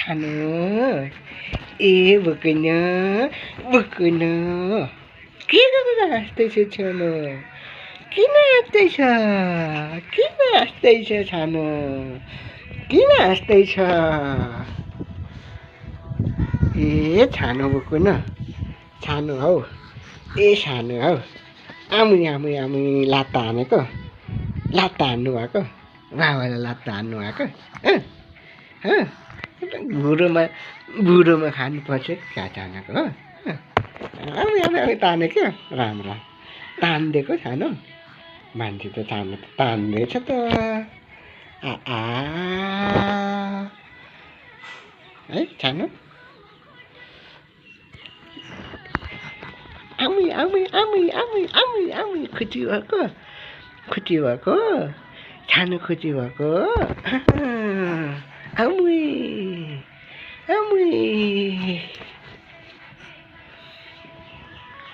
छानो ए भुकुन भुकुन के गरेर हाँस्दैछ छानो किन हाँस्दैछ किन हाँस्दैछ छानो किन हाँस्दैछ ए छानो भुकुन छानो हौ ए सानो हौ आमुई आमुई आमुई लात्ता हानेको लात्ता हान्नु भएको बाबाले लात्ता हान्नु भएको बुढोमा खानुपर्छ क्या छानाको हो आमुई आमुई आमुई ताने क्या राम राम तानिदिएको छानो मान्छे त छानो त तान्दैछ त है छानो आमुई आमुई आमुई आमुई आमुई आमुई खुसी भएको छानो खुसी भएको आमुई आमुई